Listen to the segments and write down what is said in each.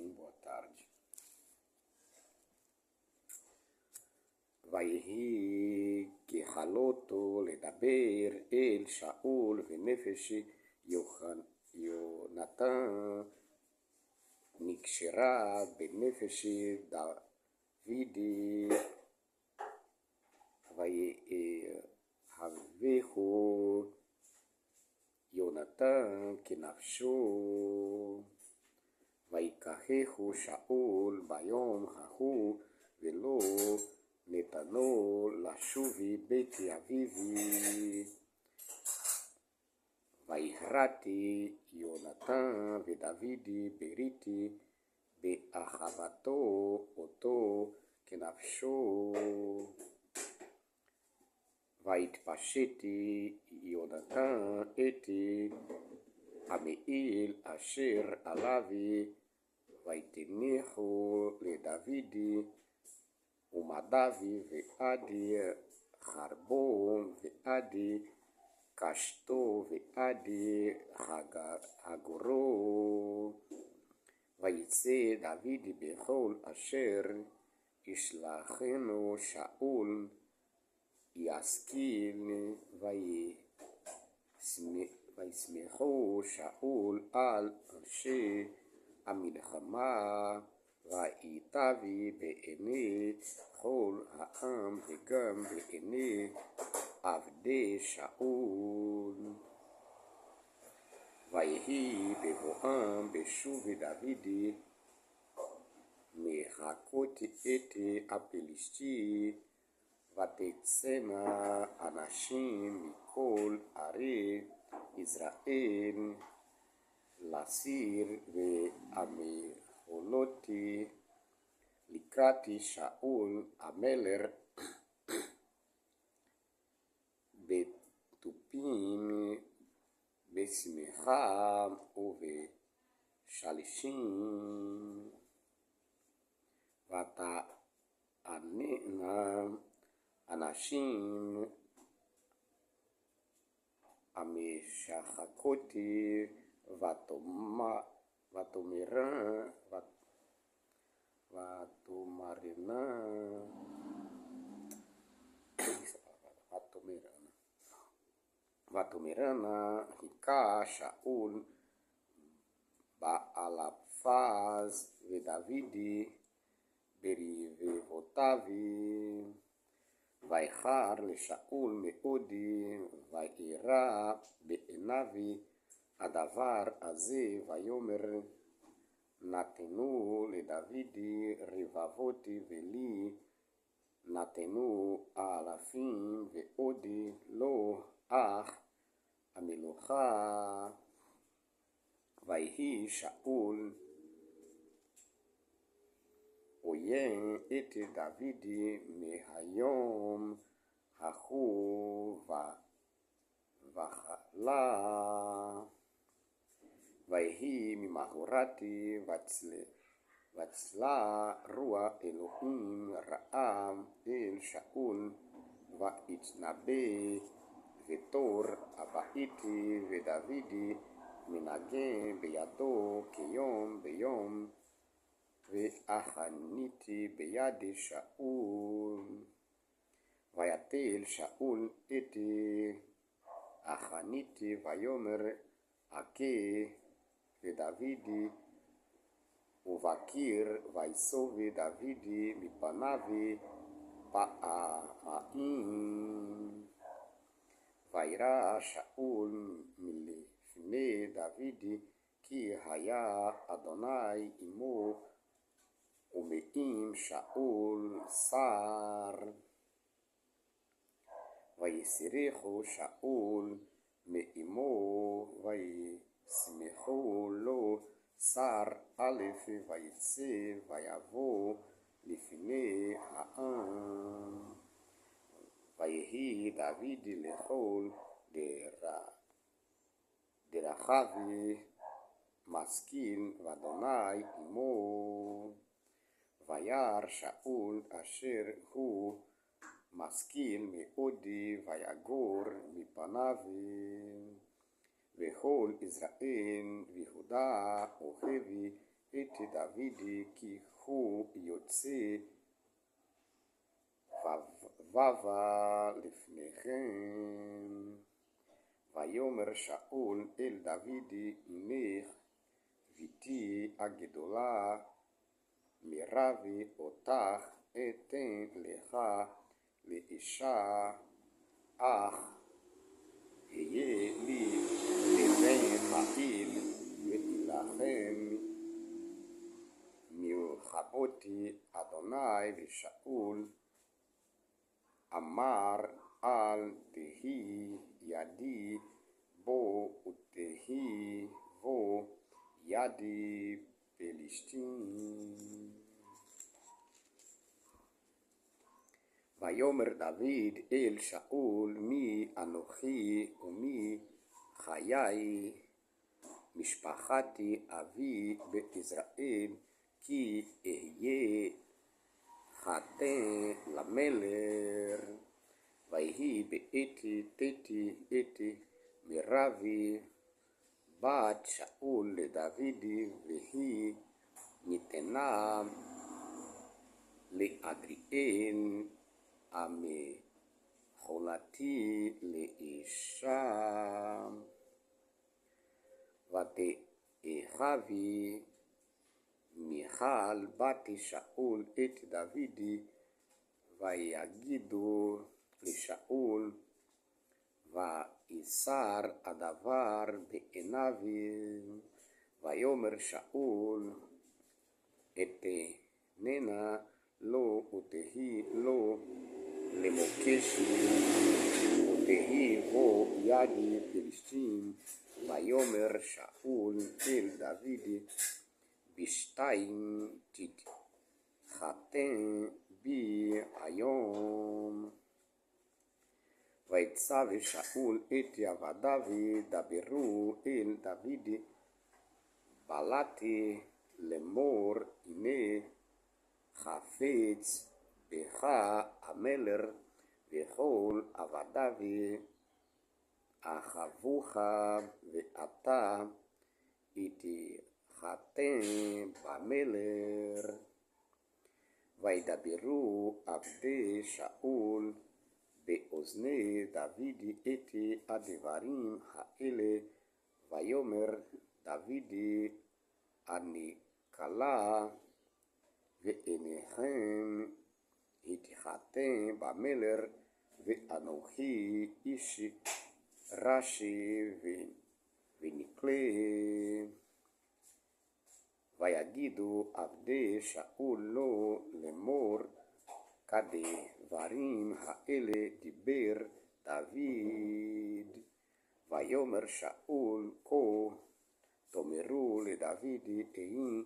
boa tarde. Vaihi kehaloto ledaber el Shaul venefesh Yonatan nikshera benefesh Davidi havehu Yonatan kenafsho Vaikahehu Shaul bayom hahu velo Netano lashuvi beti avivi Vairati Yonatan vedavidi beriti beahavato oto kenafsho Vaitpasheti Yonatan eti Ameil asher alavi Vaitenehu ledavidi Umadavi ve'adi Harbon ve'adi Kashto ve'adi Hagoro Vayitze Davidi bechol asher Ishlachenu Shaul Yaskil Vayismechu Shaul al Anshe Amilchama Vayitavi be'ene Chol ha'am vegam be'ene Avde Shaul Vayhi bevo'am beshuvi Davidi Mehakoti ete apelisti Vatetsena anashim mikol are Israel Lasir ve'ameholoti Likrati Shaul Ameler Betupim Besmecha Ove Shalishim Vata Anena Anashim Ameshachakoti Vatomerana Hika Shaul Baalapfaz Vedavidi Berivevotavi Vaichar le Shaul meodi Vaira be'enavi Adavar Aze Vayomer Natenu le Davidi Rivavoti Veli Natenu alafim ve'odi lo Amelocha Vaihi Shaul Oyen ete Davidi mehayom hahu vachala Vaihi mimahorati vatzla rua Elohim ra'am el Shaul vaitnabe vetor abaiti vedavidi minage beyado keyom beyom Ve'achaniti beyadi Shaul Vayatel Shaul eti Achaniti Vayomer Ake Vedavidi Uvakir Vaisovi Davidi Mipanavi Pa'amaim Vaira Shaul Milefne Davidi Ki Haya Adonai Imo Umeim Shaul Sar Vayisirechu Shaul Meimo Vayismechu Lo Sar Aleph Vayitze Vayavo Lifine Ha'am Vayehi Davidi Lechol Derachavi Maskin Vadonai Imo Vayar Shaul asher hu maskil meodi vayagor mipanavi vehol Israel vihuda ohevi את דוד כי הוא יוצא ובא לפניכם. ויאמר שאול אל דוד, הנך ביתי הגדולה מרבי אותך אתן לך לאישה, אך היה לי לבן מעיל ואילחם מלחמותי אדוני. ושאול אמר, אל תהי ידי בו ותהי בו ידי פלישתים. ויאמר דוד אל שאול, מי אנוכי ומי חיי משפחתי אבי בישראל, כי אהיה חתן למלך. ויהי בעת תתי את מרבי בת שאול לדוד, והיא ניתנה לאדריאל המחולתי לאישה. ותאהבי מיכל בת שאול את דוד, ויגידו לשאול, ויסר הדבר בעיניו. ויאמר שאול, אתננה לו ותהי לו למוקש ותהי בו ידי פלישתים. ויאמר שאול אל דוד, בשתיים תתחתן בי היום. ויצווה שאול את עבדיו, דברו אל דוד בלתי לאמור, הנה חפץ בך המלך וכל עבדיו אהבוך, ואתה תתחתן במלך. וידברו עבדי שאול באוזני דוד את הדברים האלה. ויאמר דוד, אני כלה ועיניכם התחתן במלך, ואנוכי איש רשע ונקלה. ויגידו עבדי שאול לו לאמור, כדברים האלה דיבר דוד. ויאמר שאול, כה תאמרו לדוד, אין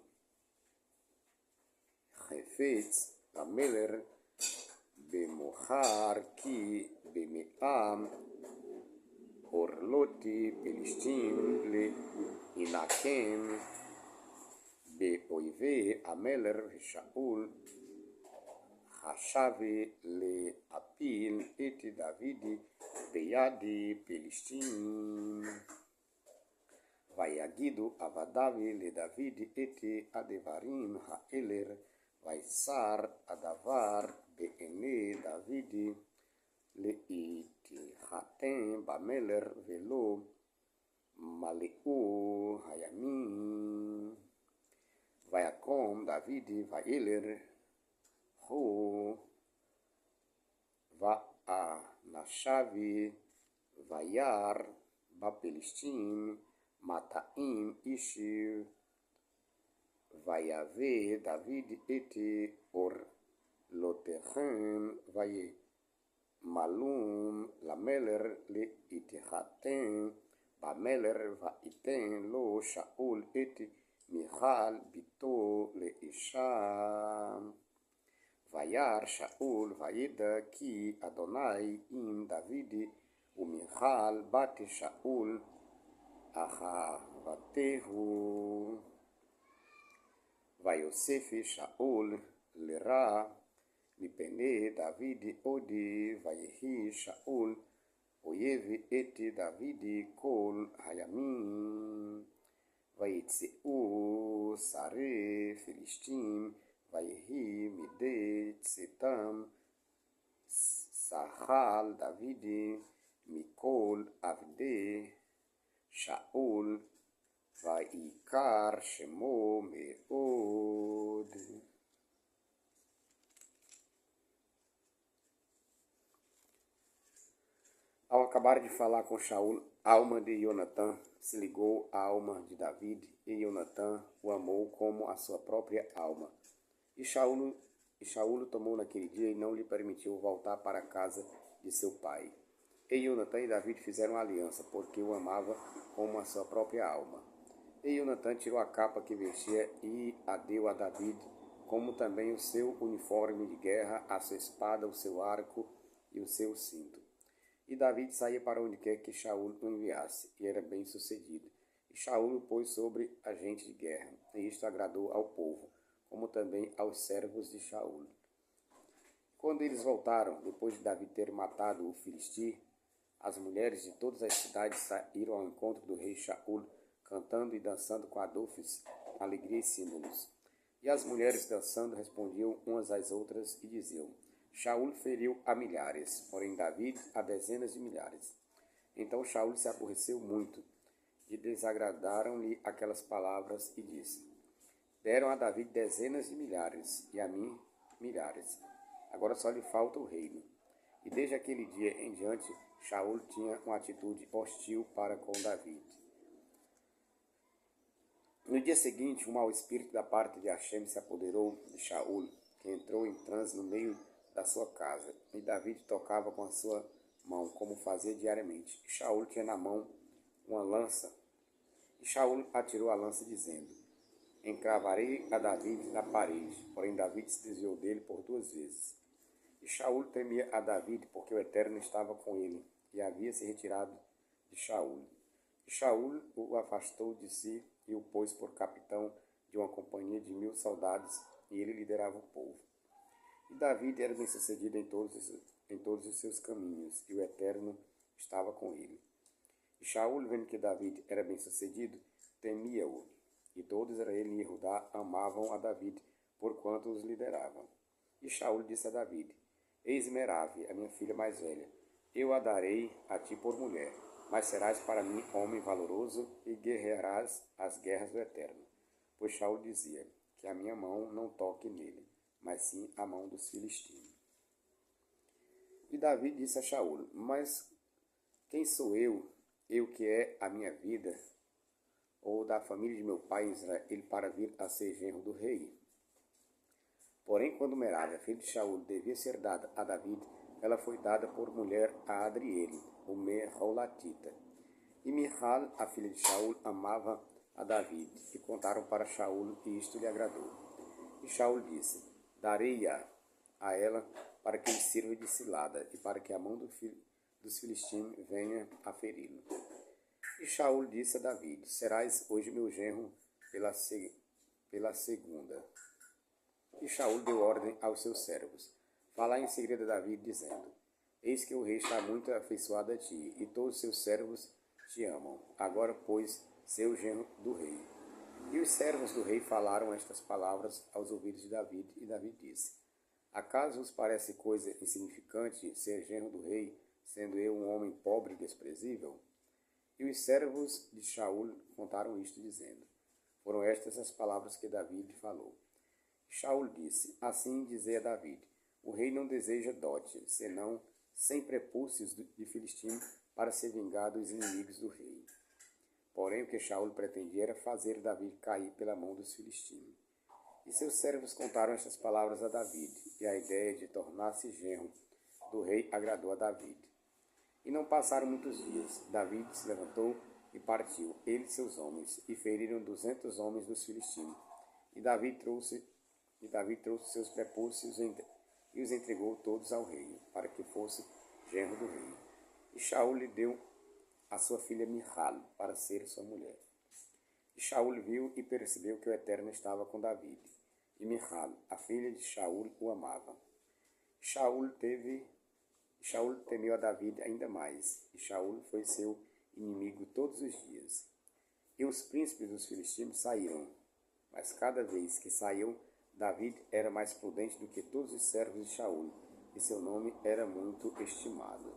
חפץ למלך במוחר, כי במאם אורלותי פלישתים להינקם באויבי המלך. ושאול חשב להפיל את דוד ביד פלישתים. ויגידו עבדיו לדוד את הדברים האלה, ויסר הדבר בעיני דוד להתחתן במלך, ולא מלאו הימים. ויקום דוד וילך הוא ואנשיו, וירא בפלישתים 200 איש. ויבא דוד את אורלותיהם וימלאום למלך להתחתן במלך. ויתן לו שאול את מיכל ביתו לאישה. וירא שאול וידע כי אדוני עם דוד, ומיכל בת שאול אהבתהו. ויוסף שאול לרע מפני דוד עוד, ויהי שאול אויב את דוד כל הימים. ויצאו Sare Filistim, Vaihi Mide Tsetam, Sahal David, Mikol Avde, Shaul, Vaikar Shemo Meod. Ao acabar de falar com Shaul, a alma de Jonatã se ligou à alma de David, e Jonatã o amou como a sua própria alma. E Shaul tomou naquele dia e não lhe permitiu voltar para a casa de seu pai. E Jonatã e David fizeram aliança, porque o amava como a sua própria alma. E Jonatã tirou a capa que vestia e a deu a David, como também o seu uniforme de guerra, a sua espada, o seu arco e o seu cinto. E David saía para onde quer que Shaul o enviasse, e era bem sucedido. E Shaul o pôs sobre a gente de guerra, e isto agradou ao povo, como também aos servos de Shaul. Quando eles voltaram, depois de David ter matado o Filisti, as mulheres de todas as cidades saíram ao encontro do rei Shaul, cantando e dançando com adofes, alegria e símbolos. E as mulheres dançando respondiam umas às outras e diziam: Shaul feriu a milhares, porém David a dezenas de milhares. Então Shaul se aborreceu muito, e desagradaram-lhe aquelas palavras, e disse: Deram a David dezenas de milhares, e a mim milhares. Agora só lhe falta o reino. E desde aquele dia em diante, Shaul tinha uma atitude hostil para com David. No dia seguinte, um mau espírito da parte de Hashem se apoderou de Shaul, que entrou em transe no meio da sua casa, e David tocava com a sua mão, como fazia diariamente. E Shaul tinha na mão uma lança, e Shaul atirou a lança, dizendo: Encravarei a David na parede. Porém David se desviou dele por 2 vezes. E Shaul temia a David, porque o Eterno estava com ele, e havia se retirado de Shaul. E Shaul o afastou de si, e o pôs por capitão de uma companhia de 1000 soldados, e ele liderava o povo. E David era bem-sucedido em todos os seus caminhos, e o Eterno estava com ele. E Shaul, vendo que David era bem-sucedido, temia-o, e todos Israel e Judá amavam a David, porquanto os liderava. E Shaul disse a David: Eis Merave, a minha filha mais velha, eu a darei a ti por mulher, mas serás para mim homem valoroso e guerrearás as guerras do Eterno. Pois Shaul dizia: que a minha mão não toque nele, mas sim a mão dos filisteus. E Davi disse a Shaul: Mas quem sou eu que é a minha vida, ou da família de meu pai Israel, para vir a ser genro do rei? Porém, quando Merab, filha de Shaul, devia ser dada a David, ela foi dada por mulher a Adriele, o Meholatita. E Michal, a filha de Shaul, amava a David, e contaram para Shaul, e isto lhe agradou. E Shaul disse: Darei-a a ela para que lhe sirva de cilada, e para que a mão dos filisteus venha a feri-lo. E Shaul disse a David: Serás hoje meu genro pela segunda. E Shaul deu ordem aos seus servos: Falai em segredo a David, dizendo: Eis que o rei está muito afeiçoado a ti, e todos os seus servos te amam. Agora, pois, ser o genro do rei. E os servos do rei falaram estas palavras aos ouvidos de David, e David disse: Acaso vos parece coisa insignificante ser genro do rei, sendo eu um homem pobre e desprezível? E os servos de Shaul contaram isto, dizendo: Foram estas as palavras que David falou. Shaul disse: Assim dizia David: O rei não deseja dote, senão 100 prepúcios de Filistim para se vingar dos inimigos do rei. Porém, o que Shaul pretendia era fazer David cair pela mão dos filisteus. E seus servos contaram estas palavras a David, e a ideia de tornar-se genro do rei agradou a David. E não passaram muitos dias. David se levantou e partiu, ele e seus homens, e feriram 200 homens dos filisteus. E David trouxe seus prepúcios e os entregou todos ao rei, para que fosse genro do rei. E Shaul lhe deu a sua filha Michal para ser sua mulher. E Shaul viu e percebeu que o Eterno estava com David, e Michal, a filha de Shaul, o amava. Shaul temeu a David ainda mais, e Shaul foi seu inimigo todos os dias. E os príncipes dos filisteus saíram, Mas cada vez que saíam, David era mais prudente do que todos os servos de Shaul, e seu nome era muito estimado.